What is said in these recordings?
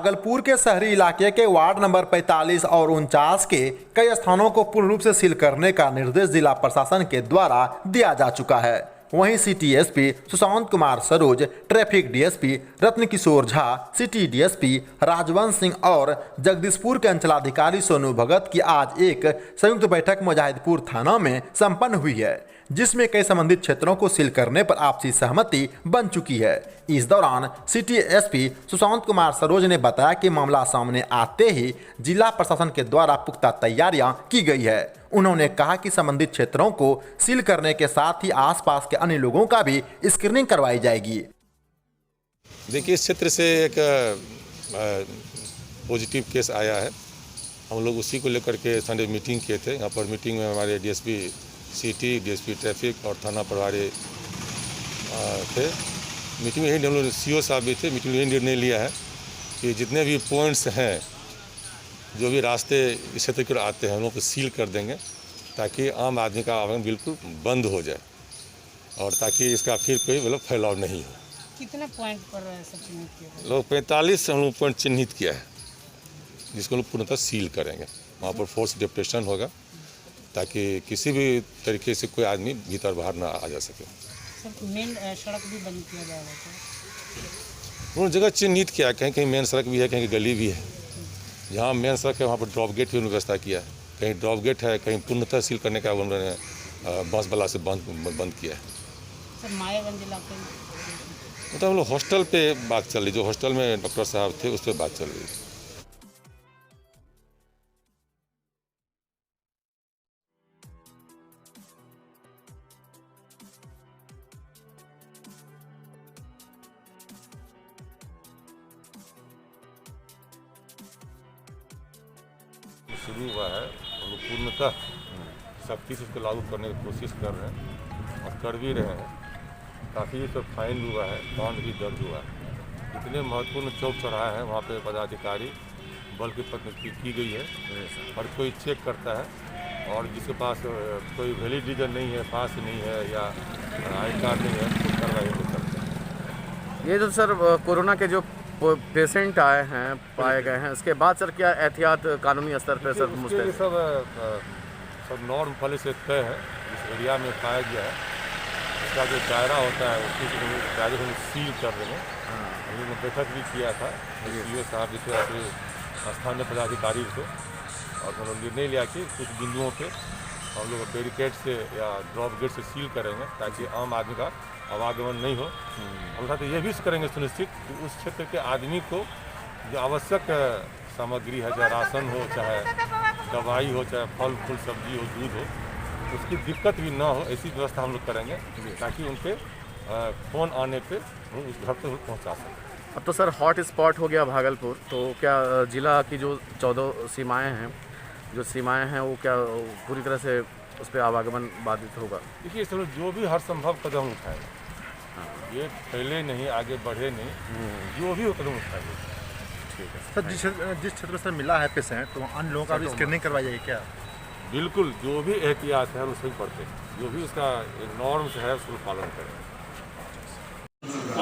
भागलपुर के शहरी इलाके के वार्ड नंबर 45 और 49 के कई स्थानों को पूर्ण रूप से सील करने का निर्देश जिला प्रशासन के द्वारा दिया जा चुका है। वहीं city SP Sushant Kumar Saroj, traffic DSP Ratna Kishore Jha, city DSP Rajvansh Singh और जगदीशपुर के अंचलाधिकारी सोनू भगत की आज एक संयुक्त बैठक मुजाहिदपुर थाना में संपन्न हुई है, जिसमें कई संबंधित क्षेत्रों को सील करने पर आपसी सहमति बन चुकी है। इस दौरान सिटी एसपी सुशांत कुमार सरोज ने बताया कि मामला सामने आते ही जिला प्रशासन के द्वारा पुख्ता तैयारियां की गई है। उन्होंने कहा कि संबंधित क्षेत्रों को सील करने के साथ ही आसपास के अन्य लोगों का भी स्क्रीनिंग करवाई जाएगी। देखिए, इस क्षेत्र से एक पॉजिटिव केस आया है। हम लोग उसी को लेकर के संडे मीटिंग किए थे। यहाँ पर मीटिंग में हमारे डीएसपी सिटी, डीएसपी ट्रैफिक और थाना प्रभारी थे। मीटिंग में यही हम लोग सीओ साहब भी थे। मीटिंग में यही निर्णय लिया है कि जितने भी पॉइंट्स हैं, जो भी रास्ते इस क्षेत्र के आते हैं, उन लोगों को सील कर देंगे ताकि आम आदमी का आवागमन बिल्कुल बंद हो जाए और ताकि इसका फिर कोई मतलब फैलाव नहीं हो। कितने पॉइंट पर चिन्हित किया? लोग 45 हम लोग पॉइंट चिन्हित किया है, जिसको लोग पूर्णतः सील करेंगे। वहाँ पर फोर्स डिप्रेशन होगा ताकि किसी भी तरीके से कोई आदमी भीतर बाहर ना आ जा सके। सर, मेन सड़क भी बंद किया जाएगा? उन जगह चिन्हित किया, कहीं कहीं मेन सड़क भी है, कहीं गली भी है। जहाँ मेन सड़क है वहाँ पर ड्रॉप गेट की व्यवस्था किया है। कहीं ड्रॉप गेट है, कहीं पूर्णतः सील करने का उन्होंने बांस बला से बंद किया है। सर, मायागंज इलाके में मतलब हम लोग हॉस्टल पे बात चल रही, जो हॉस्टल में डॉक्टर साहब थे उस पर बात चल रही है। शुरू हुआ है, हम लोग पूर्णतः सख्ती से इसको लागू करने की कोशिश कर रहे हैं और कर भी रहे हैं। काफ़ी सब फाइन हुआ है, बॉन्ड भी दर्ज हुआ है। जितने महत्वपूर्ण चौक चौराहे हैं वहाँ पे पदाधिकारी बल की पदोन्नति की गई है और कोई चेक करता है और जिसके पास कोई वैलिड रीजन नहीं है, पास नहीं है या आई कार्ड नहीं है, तो कार्रवाई नहीं करते हैं। ये जो सर कोरोना के जो पेशेंट आए हैं, पाए गए हैं, उसके बाद सर क्या एहतियात कानूनी स्तर पर सर मुस्तैद? सब नॉर्म पहले से तय है। जिस एरिया में पाया गया है उसका जो दायरा होता है उसकी दायरे को सील कर रहे हैं। हम लोगों ने बैठक भी किया था सीओ साहब जिसे अपने स्थानीय पदाधिकारी से, और हम लोग निर्णय लिया कि कुछ बिंदुओं पे हम लोग बैरिकेड से या ड्रॉप गेट से सील करेंगे ताकि आम आदमी का आवागमन नहीं हो। हम साथ ये भी करेंगे सुनिश्चित कि उस क्षेत्र के आदमी को जो आवश्यक सामग्री है, चाहे राशन हो, चाहे दवाई हो, चाहे फल फूल सब्जी हो, दूध हो, उसकी दिक्कत भी ना हो, ऐसी व्यवस्था हम लोग करेंगे ताकि उनके फ़ोन आने पे वो उस घर तक पहुँचा सकें। अब तो सर हॉट स्पॉट हो गया भागलपुर, तो क्या जिला की जो 14 सीमाएँ हैं, जो सीमाएँ हैं वो क्या पूरी तरह से उस पर आवागमन बाधित होगा? देखिए, चलो जो भी हर संभव कदम उठाएगा, ये पहले नहीं आगे बढ़े नहीं, जो भी वो कदम उठाएंगे। ठीक है सर, जिस क्षेत्र से मिला है पेशेंट, तो अन्य लोगों का भी स्क्रीनिंग करवाई जाएगी क्या? बिल्कुल, जो भी एहतियात है हम उसमें बढ़ते हैं, जो भी उसका नॉर्म्स है उसको पालन करें।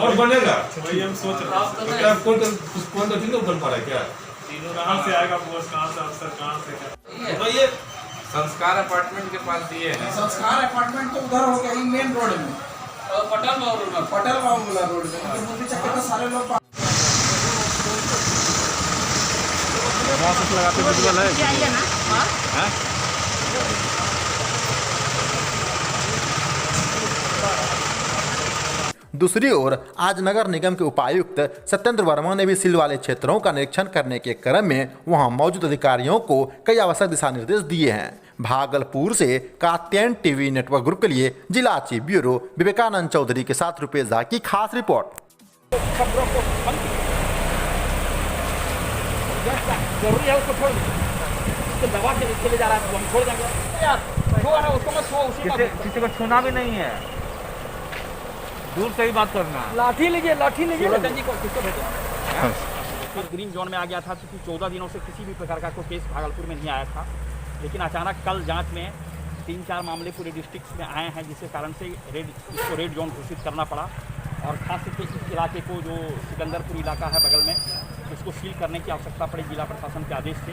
और बनेगा वही हम सोच रहे हैं। कौन तो बन पा रहा है क्या? कहाँ से आएगा पोस्ट, कहाँ से अफसर, कहाँ से बताइए। संस्कार अपार्टमेंट के पास दिए हैं। संस्कार अपार्टमेंट तो उधर हो गया, ही मेन रोड में, पटेल बाबूला रोड में, मुंडी चक्कर में सारे लोग लगाते विजुअल है। दूसरी ओर आज नगर निगम के उपायुक्त सत्येंद्र वर्मा ने भी सील वाले क्षेत्रों का निरीक्षण करने के क्रम में वहां मौजूद अधिकारियों को कई आवश्यक दिशा निर्देश दिए हैं। भागलपुर से कात्यायन टीवी नेटवर्क ग्रुप के लिए जिला चीफ ब्यूरो विवेकानंद चौधरी के साथ रुपेश झा की खास रिपोर्ट। जरूरी है उसको छोड़ दबा के चले जा रहा है, हम छोड़ देंगे यार, उसको मत छुओ, किसी को छूना भी नहीं है, दूर से ही बात करना। लाठी लीजिए, किसको भेजो? ग्रीन जोन में आ गया था क्योंकि 14 दिनों से किसी भी प्रकार का कोई केस भागलपुर में नहीं आया था, लेकिन अचानक कल जांच में 3-4 मामले पूरे डिस्ट्रिक्ट में आए हैं, जिसके कारण से इसको रेड जोन घोषित करना पड़ा। और खास करके इस इलाके को, जो सिकंदरपुर इलाका है बगल में, इसको सील करने की आवश्यकता पड़ी जिला प्रशासन के आदेश से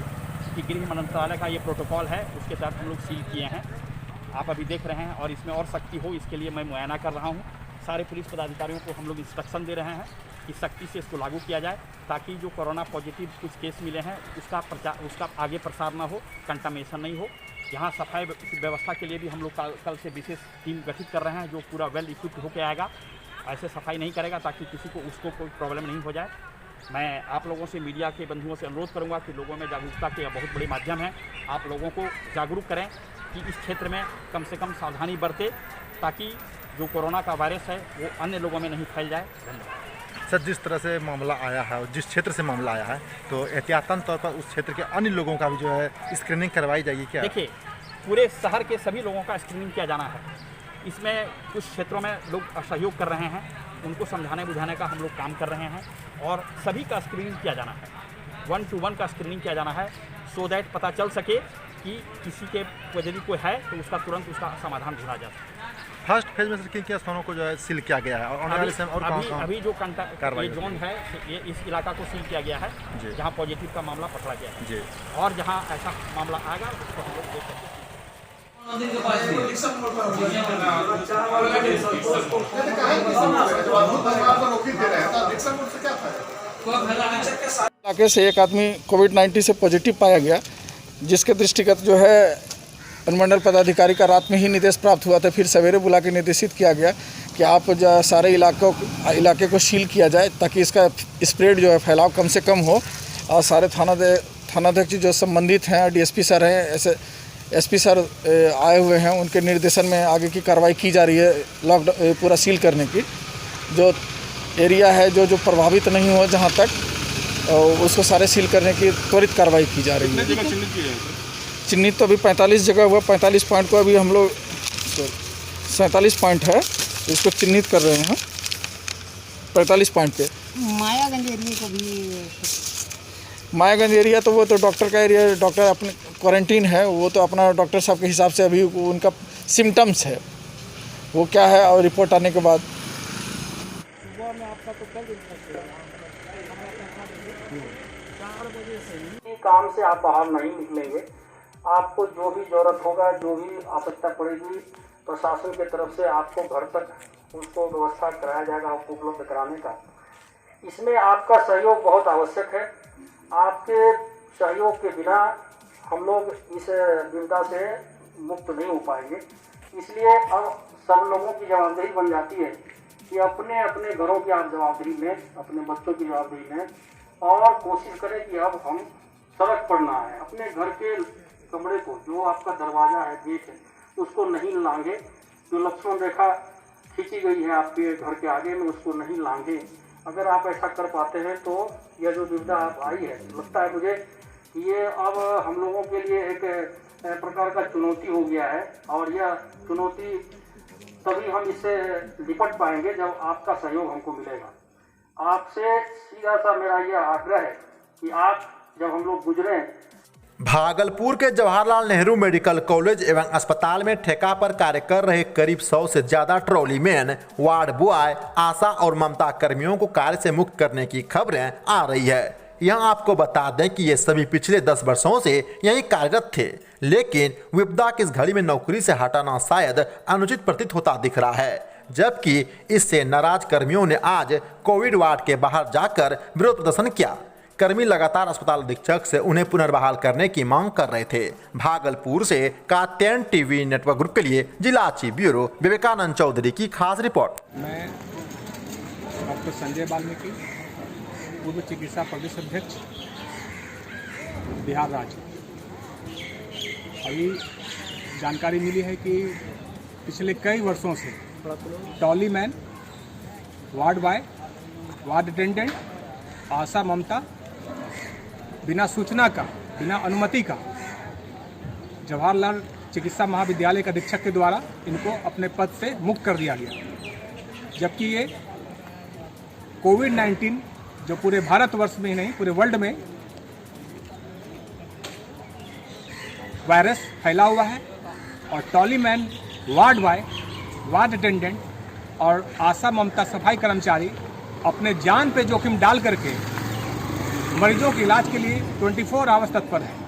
कि गृह मंत्रालय का ये प्रोटोकॉल है, उसके तहत हम लोग सील किए हैं। आप अभी देख रहे हैं और इसमें और सख्ती हो इसके लिए मैं मुआयना कर रहा हूँ। सारे पुलिस पदाधिकारियों को हम लोग इंस्ट्रक्शन दे रहे हैं कि सख्ती से इसको लागू किया जाए ताकि जो कोरोना पॉजिटिव कुछ केस मिले हैं उसका आगे प्रसार ना हो, कंटामिनेशन नहीं हो। यहाँ सफाई व्यवस्था के लिए भी हम लोग कल से विशेष टीम गठित कर रहे हैं जो पूरा वेल इक्विप्ड होकर आएगा, ऐसे सफाई नहीं करेगा ताकि किसी को उसको कोई प्रॉब्लम नहीं हो जाए। मैं आप लोगों से, मीडिया के बंधुओं से अनुरोध करूंगा कि लोगों में जागरूकता के बहुत बड़े माध्यम है, आप लोगों को जागरूक करें कि इस क्षेत्र में कम से कम सावधानी बरतें ताकि जो कोरोना का वायरस है वो अन्य लोगों में नहीं फैल जाए। धन्यवाद। सर, जिस तरह से मामला आया है और जिस क्षेत्र से मामला आया है तो एहतियातन तौर पर उस क्षेत्र के अन्य लोगों का भी जो है स्क्रीनिंग करवाई जाएगी क्या? देखिए, पूरे शहर के सभी लोगों का स्क्रीनिंग किया जाना है। इसमें कुछ क्षेत्रों में लोग असहयोग कर रहे हैं, उनको समझाने बुझाने का हम लोग काम कर रहे हैं और सभी का स्क्रीनिंग किया जाना है, 1 to 1 का स्क्रीनिंग किया जाना है सो दैट पता चल सके कि किसी के यदि कोई है तो उसका तुरंत उसका समाधान ढूंढा जा सके। फर्स्ट फेज में किन किन स्थानों को जो है सील किया गया है और आने वाले समय और कौन अभी जो ये जोन है ये इस इलाका को सील किया गया है जहाँ पॉजिटिव का मामला पकड़ा गया है जी, और जहाँ ऐसा मामला आएगा उसको हम लोग देख सकते हैं। इलाके से एक आदमी कोविड-19 से पॉजिटिव पाया गया, जिसके दृष्टिगत जो है अनुमंडल पदाधिकारी का रात में ही निर्देश प्राप्त हुआ था। फिर सवेरे बुला के निर्देशित किया गया कि आप सारे इलाके को सील किया जाए ताकि इसका स्प्रेड जो है फैलाव कम से कम हो। और सारे थानाध्यक्ष जो संबंधित हैं, डीएसपी सर हैं, ऐसे एसपी सर आए हुए हैं, उनके निर्देशन में आगे की कार्रवाई की जा रही है लॉकडाउन पूरा सील करने की। जो एरिया है जो प्रभावित नहीं हो जहाँ तक उसको सारे सील करने की त्वरित कार्रवाई की जा रही है। चिन्हित तो अभी 45 जगह हुआ, 45 पॉइंट को अभी हम लोग 47 पॉइंट है इसको चिन्हित कर रहे हैं 45 पॉइंट पे। मायागंज एरिया को भी, मायागंज एरिया तो वो तो डॉक्टर का एरिया, डॉक्टर अपने क्वारंटीन है, वो तो अपना डॉक्टर साहब के हिसाब से अभी उनका सिम्टम्स है वो क्या है और रिपोर्ट आने के बाद। काम से आप बाहर नहीं निकलेंगे, आपको जो भी ज़रूरत होगा, जो भी आवश्यकता पड़ेगी प्रशासन की तरफ से आपको घर तक उसको व्यवस्था कराया जाएगा आपको उपलब्ध कराने का। इसमें आपका सहयोग बहुत आवश्यक है। आपके सहयोग के बिना हम लोग इस विपदा से मुक्त नहीं हो पाएंगे। इसलिए अब सब लोगों की जवाबदेही बन जाती है कि अपने अपने घरों की आप जवाबदेही लें, अपने बच्चों की जवाबदेही लें और कोशिश करें कि अब हम सड़क पर ना आए। अपने घर के कमरे को, जो आपका दरवाज़ा है, गेट है, उसको नहीं लांघे। जो लक्ष्मण रेखा खींची गई है आपके घर के आगे में, उसको नहीं लांघे। अगर आप ऐसा कर पाते हैं तो यह जो विपदा आप आई है, लगता है मुझे कि ये अब हम लोगों के लिए एक प्रकार का चुनौती हो गया है और यह चुनौती तभी हम इससे निपट पाएंगे जब आपका सहयोग हमको मिलेगा। आपसे सीधा सा मेरा यह आग्रह है कि आप जब हम लोग गुजरें। भागलपुर के जवाहरलाल नेहरू मेडिकल कॉलेज एवं अस्पताल में ठेका पर कार्य कर रहे करीब 100 से ज्यादा ट्रॉलीमैन, वार्ड बॉय, आशा और ममता कर्मियों को कार्य से मुक्त करने की खबरें आ रही है। यहाँ आपको बता दें कि ये सभी पिछले 10 वर्षों से यहीं कार्यरत थे, लेकिन विपदा की इस घड़ी में नौकरी से हटाना शायद अनुचित प्रतीत होता दिख रहा है। जबकि इससे नाराज कर्मियों ने आज कोविड वार्ड के बाहर जाकर विरोध प्रदर्शन किया। कर्मी लगातार अस्पताल अधीक्षक से उन्हें पुनर्बहाल करने की मांग कर रहे थे। भागलपुर से कात्यायन टीवी नेटवर्क ग्रुप के लिए जिला चीफ ब्यूरो विवेकानंद चौधरी की खास रिपोर्ट। मैं डॉक्टर संजय वाल्मीकि, पूर्व चिकित्सा प्रदेश अध्यक्ष, बिहार राज्य। अभी जानकारी मिली है कि पिछले कई वर्षों से टॉलीमैन, वार्ड बॉय, वार्ड अटेंडेंट, आशा, ममता बिना सूचना का, बिना अनुमति का जवाहरलाल चिकित्सा महाविद्यालय के अधीक्षक के द्वारा इनको अपने पद से मुक्त कर दिया गया। जबकि ये कोविड-19 जो पूरे भारतवर्ष में ही नहीं पूरे वर्ल्ड में वायरस फैला हुआ है और टॉलीमैन, वार्ड बॉय, वार्ड अटेंडेंट और आशा, ममता सफाई कर्मचारी अपने जान पे जोखिम डाल करके मरीजों के इलाज के लिए 24 आवर्स तत्पर है।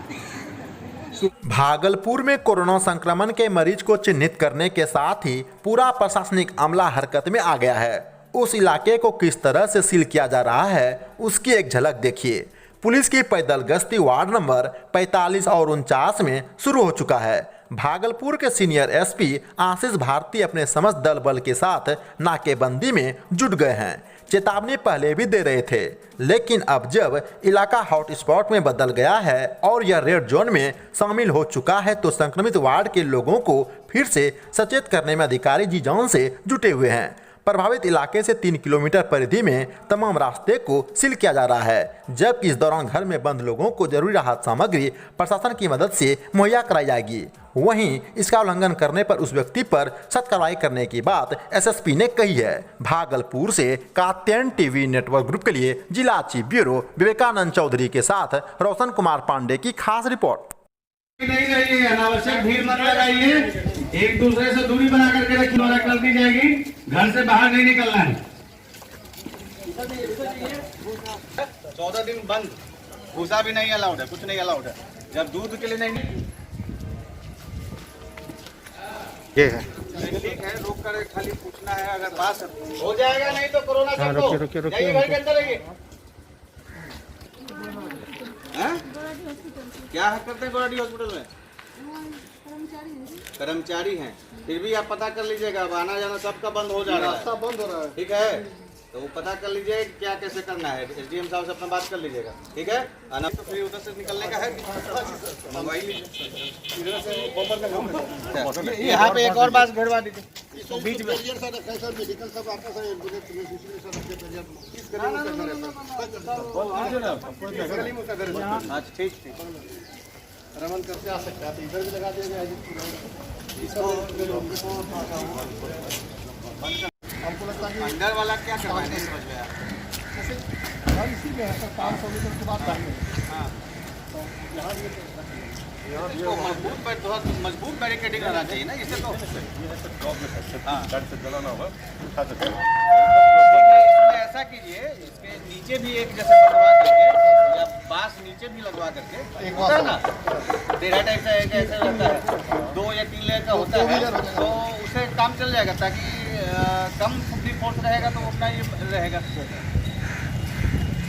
भागलपुर में कोरोना संक्रमण के मरीज को चिन्हित करने के साथ ही पूरा प्रशासनिक अमला हरकत में आ गया है। उस इलाके को किस तरह से सील किया जा रहा है उसकी एक झलक देखिए। पुलिस की पैदल गश्ती वार्ड नंबर 45 और 49 में शुरू हो चुका है। भागलपुर के सीनियर एसपी आशीष भारती अपने समस्त दल बल के साथ नाकेबंदी में जुट गए हैं। चेतावनी पहले भी दे रहे थे, लेकिन अब जब इलाका हॉटस्पॉट में बदल गया है और यह रेड जोन में शामिल हो चुका है तो संक्रमित वार्ड के लोगों को फिर से सचेत करने में अधिकारी जी जान से जुटे हुए हैं। प्रभावित इलाके से 3 किलोमीटर परिधि में तमाम रास्ते को सील किया जा रहा है, जबकि इस दौरान घर में बंद लोगों को जरूरी राहत सामग्री प्रशासन की मदद से मुहैया कराई जाएगी। वहीं इसका उल्लंघन करने पर उस व्यक्ति पर सख्त कार्रवाई करने की बात एसएसपी ने कही है। भागलपुर से कात्यायन टीवी नेटवर्क ग्रुप के लिए जिला चीफ ब्यूरो विवेकानंद चौधरी के साथ रोशन कुमार पांडे की खास रिपोर्ट। नहीं रहिए, अनावश्यक भीड़ मत लगाइए, एक दूसरे से दूरी बना करके रखिए, वाला कर दी जाएगी, घर से बाहर नहीं निकलना है। 14 दिन बंद, भूसा भी नहीं अलाउड है, कुछ नहीं अलाउड है। जब दूध के लिए नहीं ये है ठीक है, रोक कर खाली पूछना है, अगर पास हो जाएगा नहीं तो कोरोना चेक दो। जाइए घर के अंदर रहिए। क्या है करते हैं गोराडी हॉस्पिटल में? कर्मचारी हैं, फिर भी आप पता कर लीजिएगा। अब आना जाना सबका बंद हो जा रहा है, सब बंद हो रहा है, ठीक है? तो वो पता कर लीजिए क्या कैसे करना है। एसडीएम साहब से अपना बात कर लीजिएगा, ठीक है? आना तो फिर उधर से निकलने का है। मोबाइल यहाँ पे एक और बात घेरवा दीजिए बीच में। अच्छा ठीक ठीक, रमन करके आ सकता है तो इधर भी लगा दिया गया है। हमको लगता है अंदर वाला क्या करवाए नहीं समझ में आया। इसी में है सर 500 मीटर के बाद हाँ इसको मजबूत बैरिकेडिंग करना चाहिए ना, इससे तो इसमें ऐसा कीजिए, इसके नीचे भी एक जैसे बनवा करके या बांस नीचे भी लगवा करके होता है ना, टेढ़ा टाइप का एक ऐसा रहता है, 2 या 3 लेयर का होता है, तो उससे काम चल जाएगा। ताकि कम पब्लिक फोर्स रहेगा तो उतना ही रहेगा।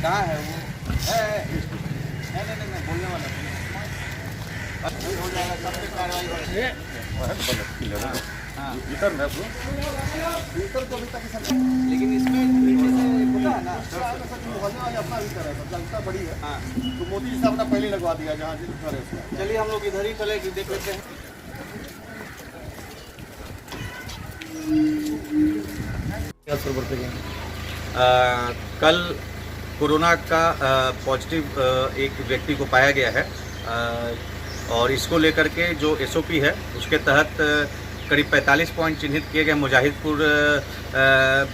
कहाँ है वो? नहीं बोलने वाला हो जाएगा, सब पे कार्रवाई लेकिन इसमें नीचे से होता है ना, अपना भी करा है, जनता बड़ी है तो मोदी जी साहब ने पहले लगवा दिया जहाँ से। चलिए हम लोग इधर ही चले देख लेते हैं। कल कोरोना का पॉजिटिव एक व्यक्ति को पाया गया है और इसको लेकर के जो एसओपी है उसके तहत करीब 45 पॉइंट चिन्हित किए गए। मुजाहिदपुर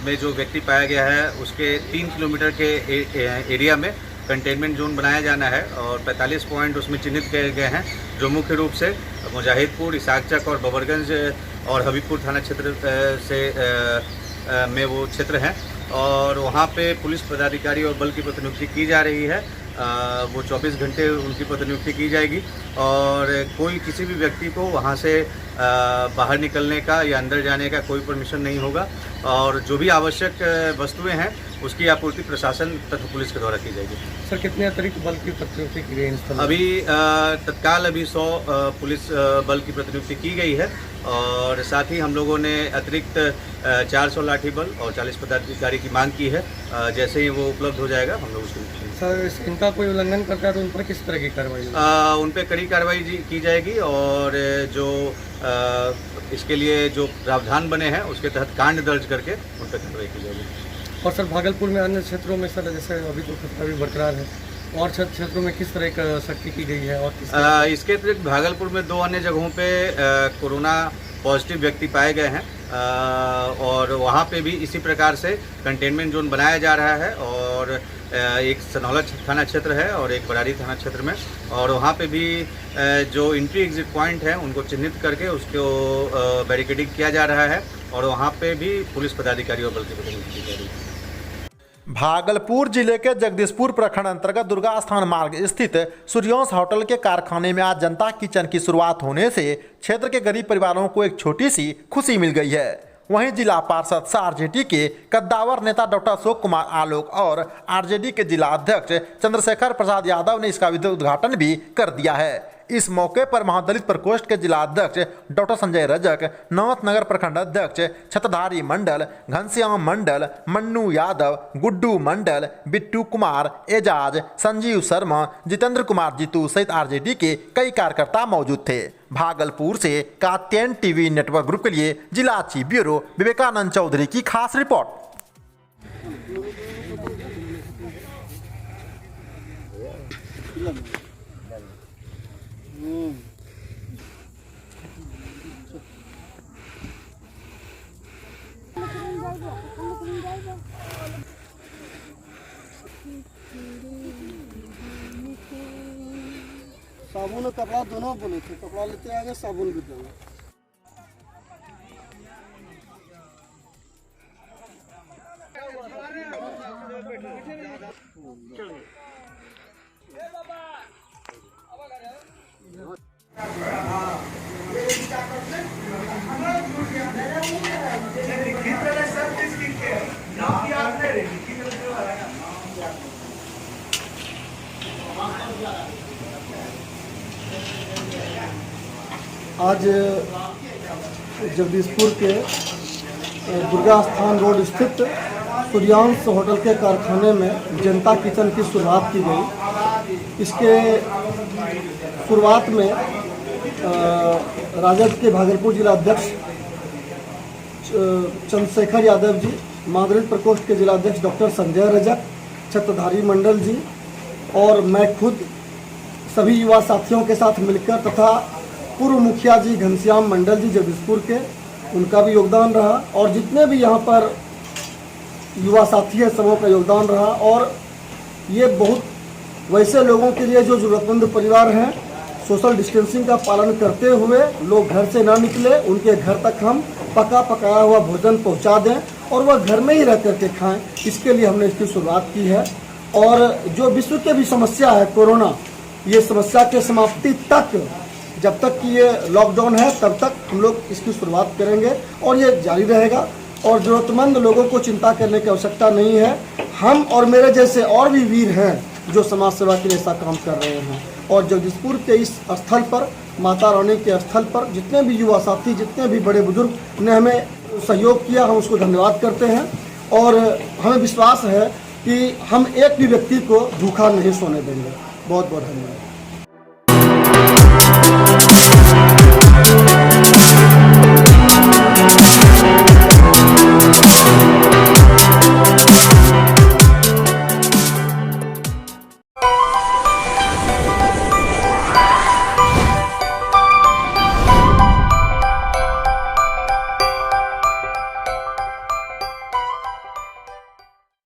में जो व्यक्ति पाया गया है उसके 3 किलोमीटर के एरिया में कंटेनमेंट जोन बनाया जाना है और 45 पॉइंट उसमें चिन्हित किए गए हैं, जो मुख्य रूप से मुजाहिदपुर, इसाकचक और बबरगंज और हबीबपुर थाना क्षेत्र से में वो क्षेत्र हैं। और वहाँ पे पुलिस पदाधिकारी और बल की प्रतिनियुक्ति की जा रही है। वो 24 घंटे उनकी प्रतिनियुक्ति की जाएगी और कोई किसी भी व्यक्ति को वहाँ से बाहर निकलने का या अंदर जाने का कोई परमिशन नहीं होगा और जो भी आवश्यक वस्तुएं हैं उसकी आपूर्ति प्रशासन तथा पुलिस के द्वारा की जाएगी। सर कितने अतिरिक्त बल की प्रतिनियुक्ति की गई? अभी तत्काल 100 पुलिस बल की प्रतिनियुक्ति की गई है और साथ ही हम लोगों ने अतिरिक्त 400 लाठी बल और 40 पदाधिकारी की मांग की है। जैसे ही वो उपलब्ध हो जाएगा हम लोग उसको। सर इनका कोई उल्लंघन करता है तो उन पर किस तरह की कार्रवाई? उन पर कड़ी कार्रवाई की जाएगी और जो इसके लिए जो प्रावधान बने हैं उसके तहत कांड दर्ज करके उन पर कार्रवाई की जाएगी। और सर भागलपुर में अन्य क्षेत्रों में सर जैसे अभी तो खतरा भी बरकरार है और क्षेत्रों में किस तरह का सख्ती की गई है? और इसके अतिरिक्त भागलपुर में 2 अन्य जगहों पे कोरोना पॉजिटिव व्यक्ति पाए गए हैं और वहाँ पे भी इसी प्रकार से कंटेनमेंट जोन बनाया जा रहा है और एक सनौला थाना क्षेत्र है और एक बरारी थाना क्षेत्र में, और वहाँ पे भी जो एंट्री एग्जिट पॉइंट है उनको चिन्हित करके उसको बैरिकेडिंग किया जा रहा है और वहाँ पे भी पुलिस पदाधिकारी और बल की प्रतिनियुक्ति की जा रही है। भागलपुर जिले के जगदीशपुर प्रखंड अंतर्गत दुर्गा स्थान मार्ग स्थित सूर्यवंश होटल के कारखाने में आज जनता किचन की शुरुआत होने से क्षेत्र के गरीब परिवारों को एक छोटी सी खुशी मिल गई है। वहीं जिला पार्षद आरजेडी के कद्दावर नेता डॉक्टर अशोक कुमार आलोक और आरजेडी के जिला अध्यक्ष चंद्रशेखर प्रसाद यादव ने इसका उद्घाटन भी कर दिया है। इस मौके पर महादलित प्रकोष्ठ के जिला अध्यक्ष डॉक्टर संजय रजक, नाथनगर प्रखंड अध्यक्ष छत्रधारी मंडल, घनश्याम मंडल, मन्नू यादव, गुड्डू मंडल, बिट्टू कुमार, एजाज, संजीव शर्मा, जितेंद्र कुमार जीतू सहित आरजेडी के कई कार्यकर्ता मौजूद थे। भागलपुर से कात्यायन टीवी नेटवर्क ग्रुप के लिए जिला चीफ ब्यूरो विवेकानंद चौधरी की खास रिपोर्ट। साबुन और कपड़ा दोनों बोले थे, कपड़ा लेते आएंगे साबुन भी देंगे। आज जगदीशपुर के दुर्गा स्थान रोड स्थित सूर्यवंश होटल के कारखाने में जनता किचन की शुरुआत की गई। इसके शुरुआत में राजद के भागलपुर जिला अध्यक्ष चंद्रशेखर यादव जी, महादलित प्रकोष्ठ के जिला अध्यक्ष डॉक्टर संजय रजक, छत्रधारी मंडल जी और मैं खुद सभी युवा साथियों के साथ मिलकर तथा पूर्व मुखिया जी घनश्याम मंडल जी जगदीशपुर के, उनका भी योगदान रहा और जितने भी यहाँ पर युवा साथी हैं सबों का योगदान रहा। और ये बहुत वैसे लोगों के लिए जो ज़रूरतमंद परिवार हैं, सोशल डिस्टेंसिंग का पालन करते हुए लोग घर से ना निकले, उनके घर तक हम पका पकाया हुआ भोजन पहुँचा दें और वह घर में ही रह करके खाएँ। इसके लिए हमने इसकी शुरुआत की है। और जो विश्व की भी समस्या है कोरोना, ये समस्या के समाप्ति तक, जब तक कि ये लॉकडाउन है तब तक हम लोग इसकी शुरुआत करेंगे और ये जारी रहेगा। और ज़रूरतमंद लोगों को चिंता करने की आवश्यकता नहीं है। हम और मेरे जैसे और भी वीर हैं जो समाज सेवा के लिए ऐसा काम कर रहे हैं। और जगदीशपुर के इस स्थल पर, माता रानी के स्थल पर जितने भी युवा साथी, जितने भी बड़े बुजुर्ग ने हमें सहयोग किया, हम उसको धन्यवाद करते हैं। और हमें विश्वास है कि हम एक भी व्यक्ति को भूखा नहीं सोने देंगे। बहुत बहुत धन्यवाद।